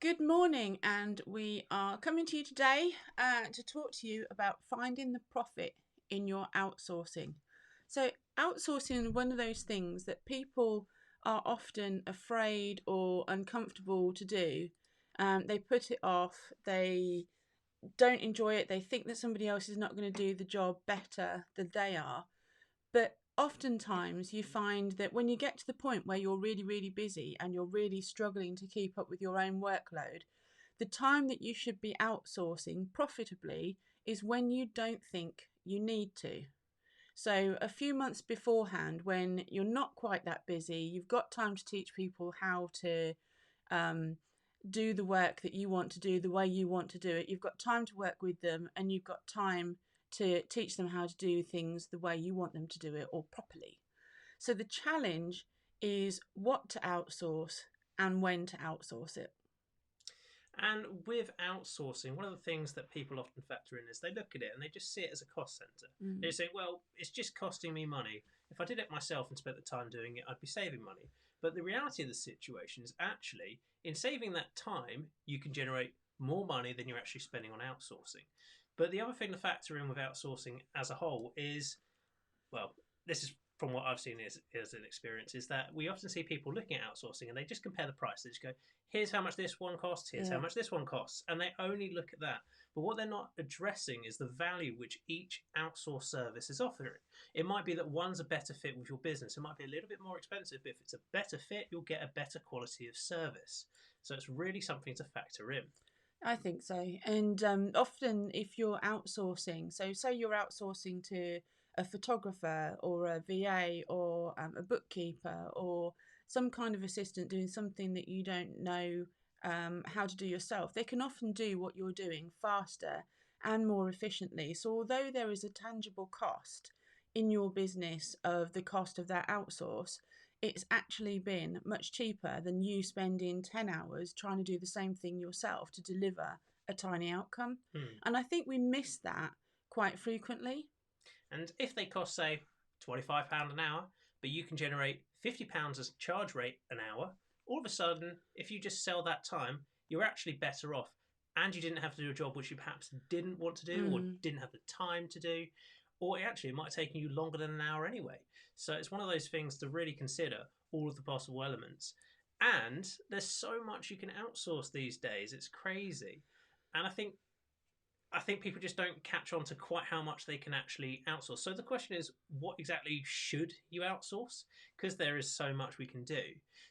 Good morning, and we are coming to you today to talk to you about finding the profit in your outsourcing. So, outsourcing is one of those things that people are often afraid or uncomfortable to do. They put it off, they don't enjoy it, they think that somebody else is not going to do the job better than they are. But oftentimes you find that when you get to the point where you're really, really busy and you're really struggling to keep up with your own workload, the time that you should be outsourcing profitably is when you don't think you need to. So, a few months beforehand, when you're not quite that busy, you've got time to teach people how to um, do the work that you want to do the way you want to do it. You've got time to work with them, and you've got time to teach them how to do things the way you want them to do it, or properly. So the challenge is what to outsource and when to outsource it. And with outsourcing, one of the things that people often factor in is they look at it and they just see it as a cost center. They say, well, it's just costing me money. If I did it myself and spent the time doing it, I'd be saving money. But the reality of the situation is actually, in saving that time, you can generate more money than you're actually spending on outsourcing. But the other thing to factor in with outsourcing as a whole is, well, this is from what I've seen as an experience, is that we often see people looking at outsourcing and they just compare the price. They just go, here's how much this one costs, here's how much this one costs, and they only look at that. But what they're not addressing is the value which each outsourced service is offering. It might be that one's a better fit with your business. It might be a little bit more expensive, but if it's a better fit, you'll get a better quality of service. So it's really something to factor in. I think so. And often, if you're outsourcing, so say you're outsourcing to a photographer or a VA or a bookkeeper or some kind of assistant doing something that you don't know how to do yourself, they can often do what you're doing faster and more efficiently. So, although there is a tangible cost in your business of the cost of that outsource, it's actually been much cheaper than you spending 10 hours trying to do the same thing yourself to deliver a tiny outcome. And I think we miss that quite frequently. And if they cost, say, £25 an hour, but you can generate £50 as charge rate an hour, all of a sudden, if you just sell that time, you're actually better off. And you didn't have to do a job which you perhaps didn't want to do or didn't have the time to do. Or actually, it might have taken you longer than an hour anyway. So it's one of those things to really consider all of the possible elements. And there's so much you can outsource these days. It's crazy. And I think people just don't catch on to quite how much they can actually outsource. So the question is, what exactly should you outsource? Because there is so much we can do.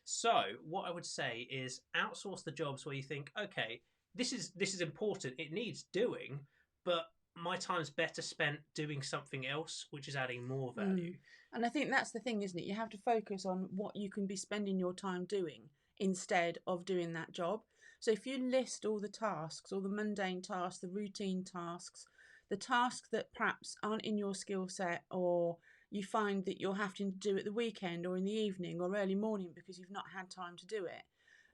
So what I would say is outsource the jobs where you think, okay, this is important. It needs doing, but my time's better spent doing something else, which is adding more value. And I think that's the thing, isn't it? You have to focus on what you can be spending your time doing instead of doing that job. So if you list all the tasks, all the mundane tasks, the routine tasks, the tasks that perhaps aren't in your skill set, or you find that you're having to do at the weekend or in the evening or early morning because you've not had time to do it,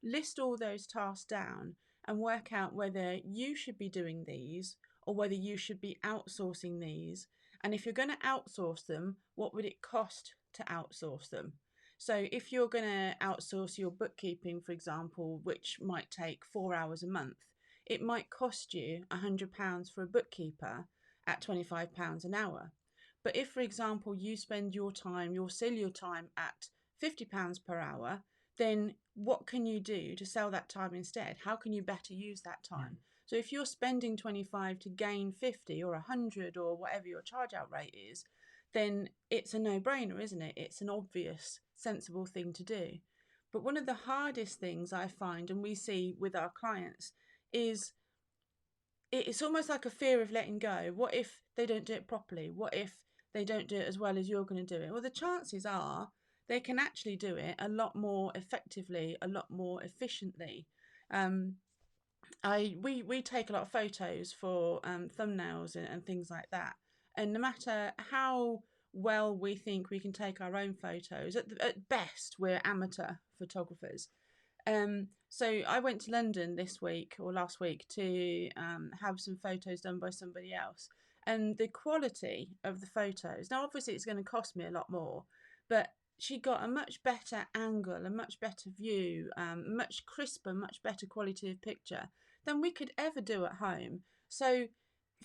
list all those tasks down and work out whether you should be doing these or whether you should be outsourcing these. And if you're going to outsource them, what would it cost to outsource them? So if you're going to outsource your bookkeeping, for example, which might take 4 hours a month, it might cost you £100 for a bookkeeper at £25 an hour. But if, for example, you spend your time, you'll sell your time at £50 per hour, then what can you do to sell that time instead? How can you better use that time? So if you're spending 25 to gain 50 or 100 or whatever your charge out rate is, then it's a no-brainer, isn't it? It's an obvious, sensible thing to do. But one of the hardest things I find, and we see with our clients, is it's almost like a fear of letting go. What if they don't do it properly? What if they don't do it as well as you're going to do it? Well, the chances are they can actually do it a lot more effectively, a lot more efficiently. We take a lot of photos for thumbnails and things like that, and no matter how well we think we can take our own photos, at best we're amateur photographers. So I went to London this week or last week to have some photos done by somebody else, and the quality of the photos. Now, obviously, it's going to cost me a lot more, but she got a much better angle, a much better view, much crisper, much better quality of picture than we could ever do at home. So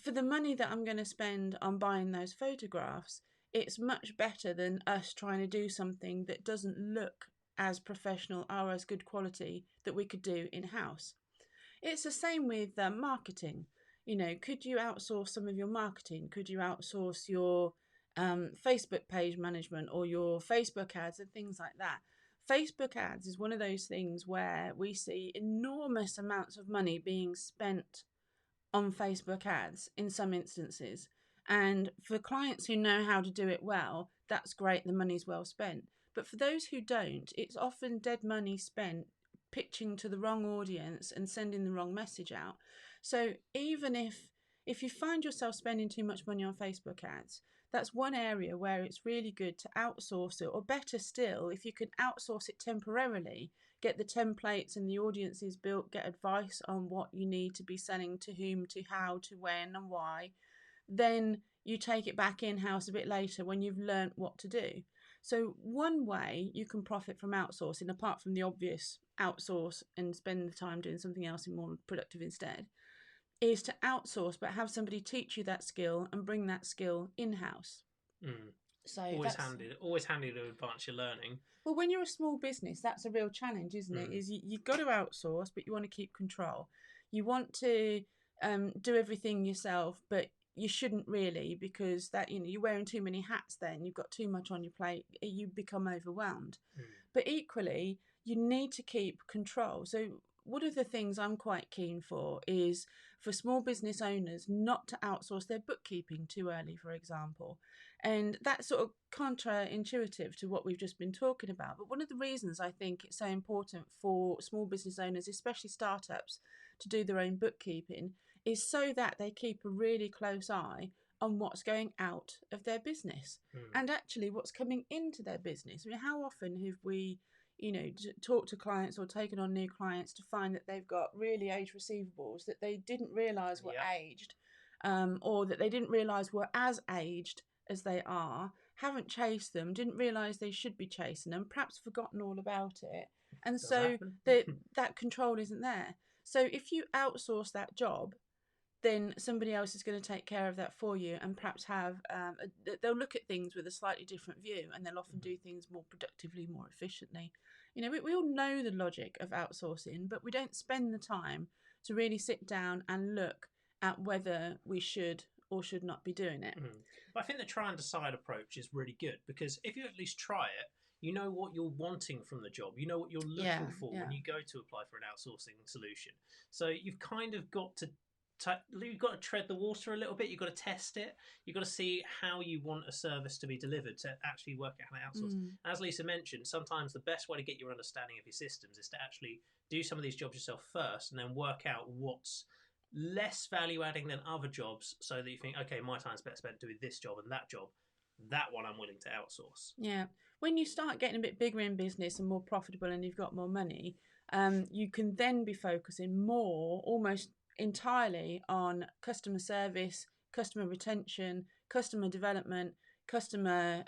for the money that I'm going to spend on buying those photographs, it's much better than us trying to do something that doesn't look as professional or as good quality that we could do in-house. It's the same with marketing. You know, could you outsource some of your marketing? Could you outsource your Facebook page management or your Facebook ads and things like that? Facebook ads is one of those things where we see enormous amounts of money being spent on Facebook ads in some instances. And for clients who know how to do it well, that's great, the money's well spent. But for those who don't, it's often dead money spent pitching to the wrong audience and sending the wrong message out. So even if you find yourself spending too much money on Facebook ads, that's one area where it's really good to outsource it, or better still, if you can outsource it temporarily, get the templates and the audiences built, get advice on what you need to be selling to whom, to how, to when and why, then you take it back in-house a bit later when you've learnt what to do. So one way you can profit from outsourcing, apart from the obvious outsource and spend the time doing something else and more productive instead, is to outsource but have somebody teach you that skill and bring that skill in-house. Mm. So always handy to advance your learning. Well, when you're a small business, that's a real challenge, isn't it? Is you've got to outsource, but you want to keep control. You want to do everything yourself, but you shouldn't really, because that, you know, you're wearing too many hats. Then you've got too much on your plate. You become overwhelmed. But equally, you need to keep control. So one of the things I'm quite keen for is for small business owners not to outsource their bookkeeping too early, for example. And that's sort of counterintuitive to what we've just been talking about. But one of the reasons I think it's so important for small business owners, especially startups, to do their own bookkeeping is so that they keep a really close eye on what's going out of their business and actually what's coming into their business. I mean, how often have we, you know, talked to clients or taken on new clients to find that they've got really aged receivables that they didn't realise were aged, or that they didn't realise were as aged as they are, haven't chased them, didn't realise they should be chasing them, perhaps forgotten all about it. And so that control isn't there. So if you outsource that job, then somebody else is going to take care of that for you and perhaps have, they'll look at things with a slightly different view and they'll often do things more productively, more efficiently. You know, we all know the logic of outsourcing, but we don't spend the time to really sit down and look at whether we should or should not be doing it. But I think the try and decide approach is really good, because if you at least try it, you know what you're wanting from the job. You know what you're looking for when you go to apply for an outsourcing solution. So you've kind of got to you've got to tread the water a little bit. You've got to test it. You've got to see how you want a service to be delivered to actually work out how to outsource. As Lisa mentioned, sometimes the best way to get your understanding of your systems is to actually do some of these jobs yourself first and then work out what's less value adding than other jobs, so that you think, okay, my time's better spent doing this job and that job. That one I'm willing to outsource. Yeah. When you start getting a bit bigger in business and more profitable and you've got more money, you can then be focusing more, almost entirely, on customer service, customer retention, customer development, customer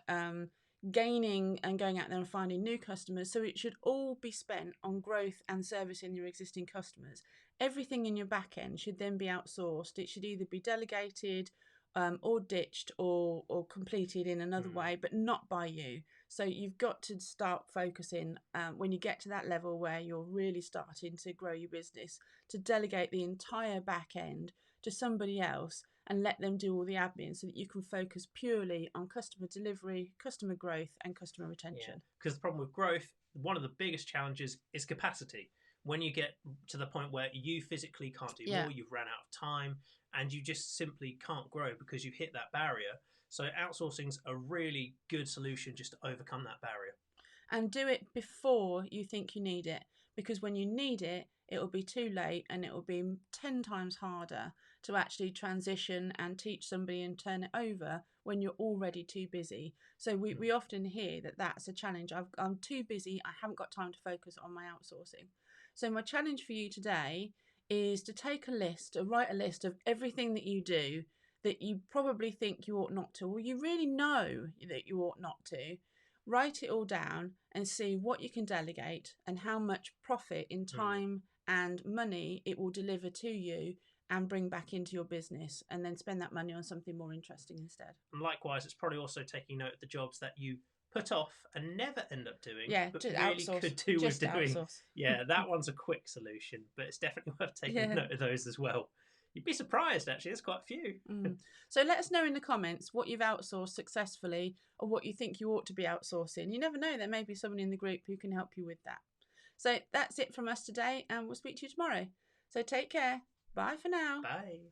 gaining and going out there and finding new customers. So it should all be spent on growth and servicing your existing customers. Everything in your back end should then be outsourced. It should either be delegated or ditched or completed in another way, but not by you. So you've got to start focusing when you get to that level where you're really starting to grow your business, to delegate the entire back end to somebody else and let them do all the admin, so that you can focus purely on customer delivery, customer growth and customer retention. Because the problem with growth, one of the biggest challenges is capacity. When you get to the point where you physically can't do more, you've run out of time, and you just simply can't grow because you've hit that barrier. So outsourcing's a really good solution just to overcome that barrier. And do it before you think you need it, because when you need it, it'll be too late and it will be 10 times harder to actually transition and teach somebody and turn it over when you're already too busy. So we often hear that that's a challenge. I'm too busy, I haven't got time to focus on my outsourcing. So my challenge for you today is to take a list, to write a list of everything that you do that you probably think you ought not to, or you really know that you ought not to. write it all down and see what you can delegate and how much profit in time and money it will deliver to you and bring back into your business, and then spend that money on something more interesting instead. And likewise, it's probably also taking note of the jobs that you put off and never end up doing, Yeah, but just really outsource. could do with Just doing. outsource. Yeah, that one's a quick solution, but it's definitely worth taking Yeah. note of those as well. You'd be surprised, actually. There's quite a few. So let us know in the comments what you've outsourced successfully or what you think you ought to be outsourcing. You never know, there may be someone in the group who can help you with that. So that's it from us today, and we'll speak to you tomorrow. So take care. Bye for now. Bye.